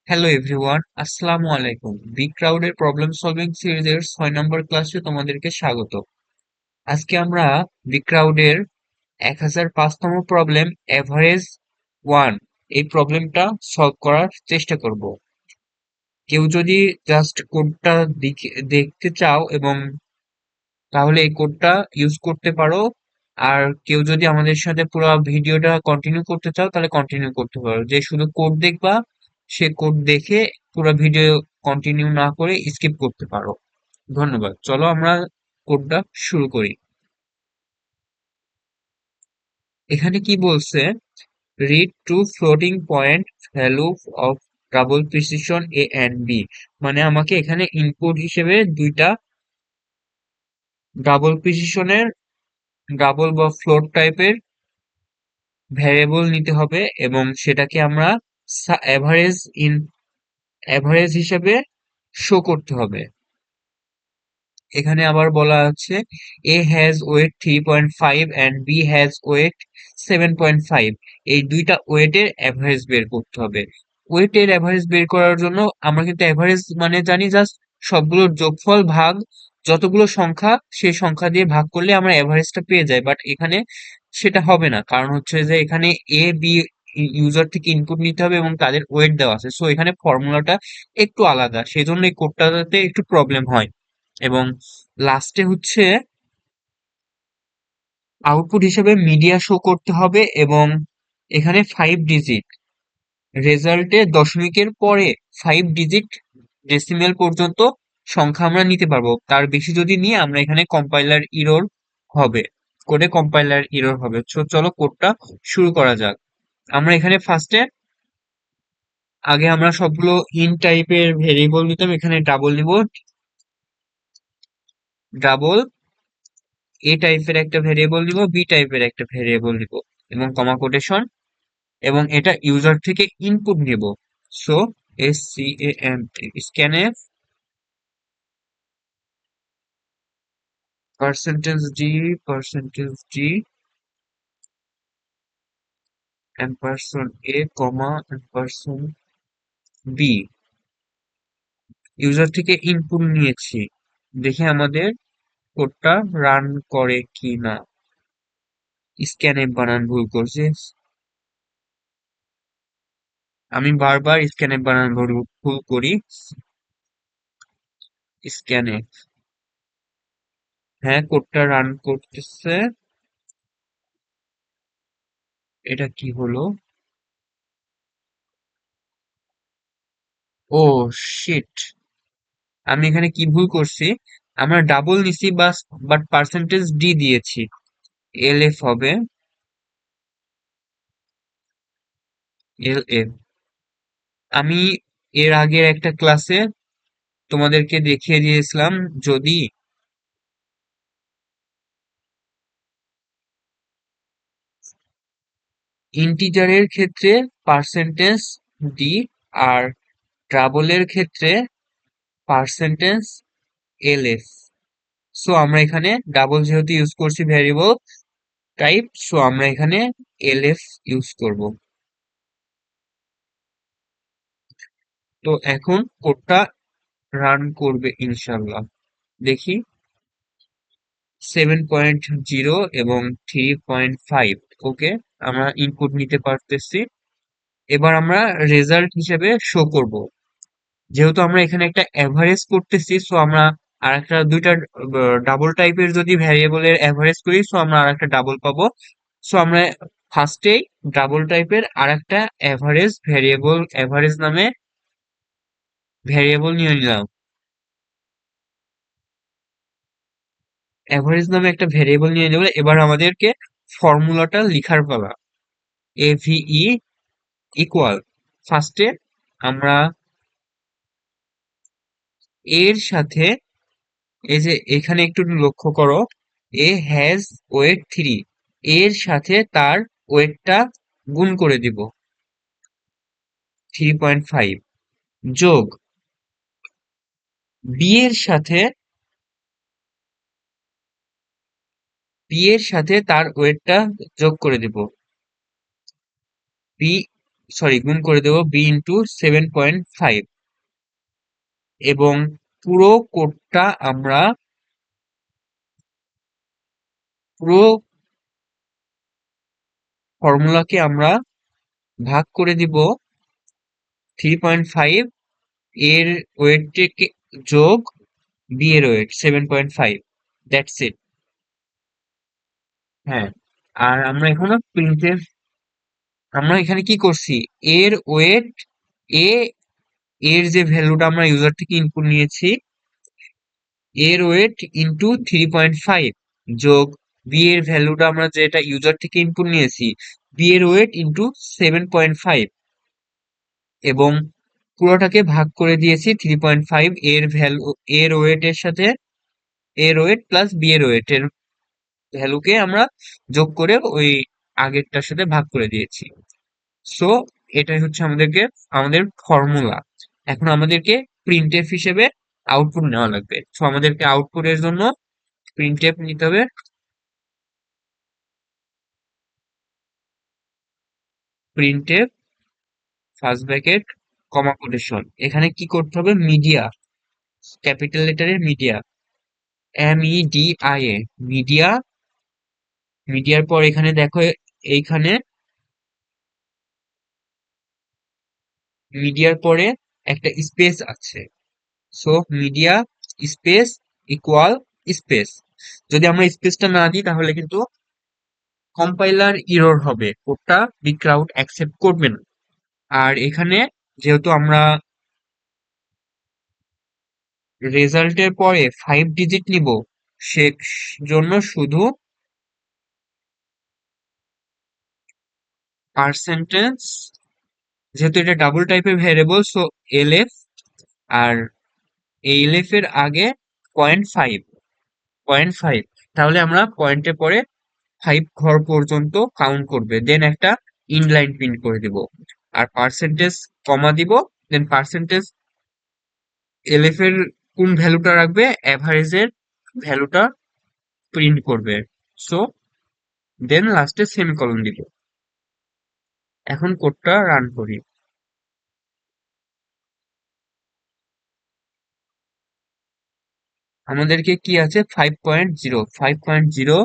Hello everyone, আসসালামু আলাইকুম। Big ক্রাউডের problem solving সিরিজের 6 নম্বর ক্লাসে তোমাদেরকে স্বাগত। আজকে আমরা বিগ ক্রাউডের 1005তম প্রবলেম এভারেজ ওয়ান এই প্রবলেমটা সলভ করার চেষ্টা করব। কেউ যদি জাস্ট কোডটা দেখতে চাও এবং তাহলে এই কোডটা ইউজ করতে পারো। আর কেউ যদি আমাদের সাথে পুরো ভিডিওটা কন্টিনিউ করতে চাও তাহলে কন্টিনিউ করতে পারো। যে শুধু কোড দেখবা সে কোড দেখে পুরো ভিডিও কন্টিনিউ না করে স্কিপ করতে পারো। ধন্যবাদ। চলো আমরা কোডটা শুরু করি। এখানে কি বলছে? Read two floating point value of double precision A and B. মানে আমাকে এখানে ইনপুট হিসেবে দুইটা ডাবল প্রিসিশনের ডাবল বা ফ্লোট টাইপের ভ্যারিয়েবল নিতে হবে এবং সেটাকে আমরা অ্যাভারেজ ইন অ্যাভারেজ হিসেবে শো করতে হবে। এখানে আবার বলা আছে A has weight 3.5 and B has weight 7.5। এই দুইটা ওয়েটের অ্যাভারেজ বের করতে হবে। ওয়েটের অ্যাভারেজ বের করার জন্য আমরা কিন্তু অ্যাভারেজ মানে জানি জাস্ট সবগুলোর যোগফল ভাগ যতগুলো সংখ্যা সেই সংখ্যা দিয়ে ভাগ করলে আমরা অ্যাভারেজটা পেয়ে যাই, বাট এখানে সেটা হবে না। কারণ হচ্ছে যে এখানে এ বি ইউজার থেকে ইনপুট নিতে হবে এবং তাদের ওয়েট দেওয়া আছে, সো এখানে ফর্মুলাটা একটু আলাদা, সেই জন্য এই কোডটাতে একটু প্রবলেম হয়। এবং লাস্টে হচ্ছে আউটপুট হিসেবে মিডিয়া শো করতে হবে এবং এখানে 5 ডিজিট রেজাল্টে দশমিকের পরে 5 ডিজিট ডেসিমেল পর্যন্ত সংখ্যা আমরা নিতে পারবো। তার বেশি যদি নিয়ে আমরা এখানে কম্পাইলার ইরর হবে, কোডে কম্পাইলার ইরর হবে। তো চলো কোডটা শুরু করা যাক। আমরা এখানে ফার্স্টে আগে আমরা সবগুলো ইন টাইপের ভেরিয়েবল নিতাম, এখানে ডাবল নিব। ডাবল এ টাইপের একটা ভেরিয়েবল নিব, বি টাইপের একটা ভেরিয়েবল নিব এবং কমা কোটেশন, এবং এটা ইউজার থেকে ইনপুট নিব। So S C A M scanf percentage D ampersand A comma ampersand B. User থেকে ইনপুট নিয়েছি, দেখে আমাদের কোডটা রান করে কি না। স্ক্যানএফ বানান ভুল করছে, আমি বারবার স্ক্যানএফ বানান ভুল করি। স্ক্যানএফ, হ্যাঁ কোডটা রান করতেছে। এটা কি হলো? ও শিট, আমি এখানে কি ভুল করছি? আমরা ডাবল নিছি বাট পার্সেন্টেজ ডি দিয়েছি। এল এফ হবে এল এফ। আমি এর আগের একটা ক্লাসে তোমাদেরকে দেখিয়ে দিয়েছিলাম, যদি ইন্টিজারের ক্ষেত্রে পার্সেন্টেজ ডি আর ডাবলের ক্ষেত্রে পার্সেন্টেজ এল এফ। সো আমরা এখানে ডাবল যেহেতু ইউজ করছি ভ্যারিয়েবল টাইপ, সো আমরা এখানে এল এফ ইউজ করব। তো এখন কোডটা রান করবে ইনশাল্লাহ, দেখি। 7.0 এবং 3.5, ওকে, আমরা ইনপুট নিতে পারতেছি। এবার আমরা রেজাল্ট হিসেবে শো করব। যেহেতু আমরা এখানে একটা অ্যাভারেজ করতেছি, সো আমরা আর একটা দুইটা ডাবল টাইপের যদি ভ্যারিয়েবলের অ্যাভারেজ করি, সো আমরা আর একটা ডাবল পাবো। সো আমরা ফার্স্টেই ডাবল টাইপের আর একটা অ্যাভারেজ নামে ভ্যারিয়েবল নিয়ে নিলাম। অ্যাভারেজ নামে একটা ভ্যারিয়েবল নিয়ে নেব। এবার আমাদেরকে ফর্মুলাটা লিখার পালা। এভিই ইকুয়াল, ফার্স্টে আমরা এর সাথে, এই যে এখানে একটু লক্ষ্য করো, এ হ্যাজ ওয়েট 3, এর সাথে তার ওয়েটটা গুণ করে দিব 3.5, যোগ বি এর সাথে, তার ওয়েটটা যোগ করে দিব বি সরি গুণ করে দেব বি ইন্টু 7.5 এবং পুরো কোডটা আমরা পুরো ফর্মুলাকে আমরা ভাগ করে দিব 3.5 এর ওয়েটকে যোগ বি এর ওয়েট 7.5, দ্যাটস ইট। হ্যাঁ, আর আমরা এখনো প্রিন্টের আমরা এখানে কি করছি, এর ওয়েট এ এর যে ভ্যালুটা আমরা ইউজার থেকে ইনপুট নিয়েছি এর ওয়েট ইন্টু 3.5 যোগ বি এর ভ্যালুটা আমরা যেটা ইউজার থেকে ইনপুট নিয়েছি বি এর ওয়েট ইন্টু 7.5 এবং পুরোটাকে ভাগ করে দিয়েছি 3.5 এর ভ্যালু এর ওয়েট এর সাথে এর ওয়েট প্লাস বি এর ওয়েট এর ভ্যালুকে আমরা যোগ করে ওই আগেরটার সাথে ভাগ করে দিয়েছি। সো এটাই হচ্ছে আমাদের ফর্মুলা। এখন আমাদেরকে প্রিন্টএফ হিসেবে আউটপুট নেওয়া লাগবে। সো আমাদেরকে আউটপুটের জন্য প্রিন্টএফ নিতে হবে। Printf first bracket comma quotation, এখানে কি করতে হবে, মিডিয়া, ক্যাপিটাল লেটারের মিডিয়া, MIDIA, মিডিয়া। মিডিয়ার পর এখানে দেখো এইখানে মিডিয়ার পরে একটা স্পেস আছে। So media space equal space. যদি আমরা স্পেসটা না দিই তাহলে কিন্তু কম্পাইলার ইরর হবে, কোডটা বিগ অ্যাকসেপ্ট করবে না। আর এখানে যেহেতু আমরা রেজাল্টের পরে 5 ডিজিট নিব সে জন্য শুধু পার্সেন্টেজ, যেহেতু এটা ডাবল টাইপের ভ্যারিয়েবল সো এলএফ, আর এই এলএফ এর আগে 0.5, তাহলে আমরা পয়েন্টের পরে 5 ঘর পর্যন্ত কাউন্ট করবে, দেন একটা ইনলাইন প্রিন্ট করে দিব। আর পার্সেন্টেজ কমা দিব, দেন পার্সেন্টেজ এলএফ এর কোন ভ্যালুটা রাখবে, অ্যাভারেজের ভ্যালুটা প্রিন্ট করবে। সো দেন লাস্টে সেমিকলন দিব। এখন কোডটা রান করি। আমাদেরকে কি আছে, 5.0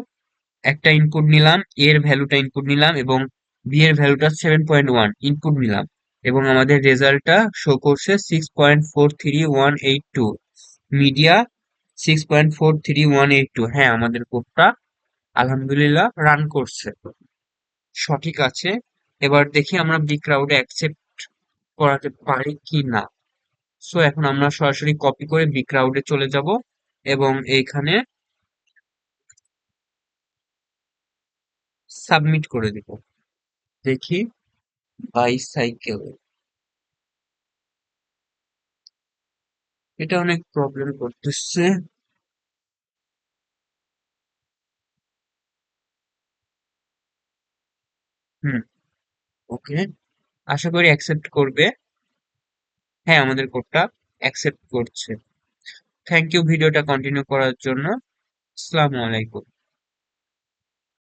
একটা ইনপুট নিলাম, এর ভ্যালুটা ইনপুট নিলাম এবং বি এর ভ্যালুটা 7.1 ইনপুট নিলাম এবং আমাদের রেজাল্টটা শো করছে 6.43182, মিডিয়া 6.43182। হ্যাঁ, আমাদের কোডটা আলহামদুলিল্লাহ রান করছে, সঠিক আছে। এবার দেখি আমরা বিগ ক্রাউডে অ্যাকসেপ্ট করাতে পারি কি না। সো এখন আমরা সরাসরি কপি করে বিগ ক্রাউডে চলে যাব এবং এইখানে সাবমিট করে দিব। দেখি বাইসাইকেল, এটা অনেক প্রবলেম করতেছে। হুম, ওকে, আশা করি অ্যাকসেপ্ট করবে। হ্যাঁ, আমাদের কোডটা অ্যাকসেপ্ট করছে। থ্যাংক ইউ ভিডিওটা কন্টিনিউ করার জন্য। আসসালামু আলাইকুম।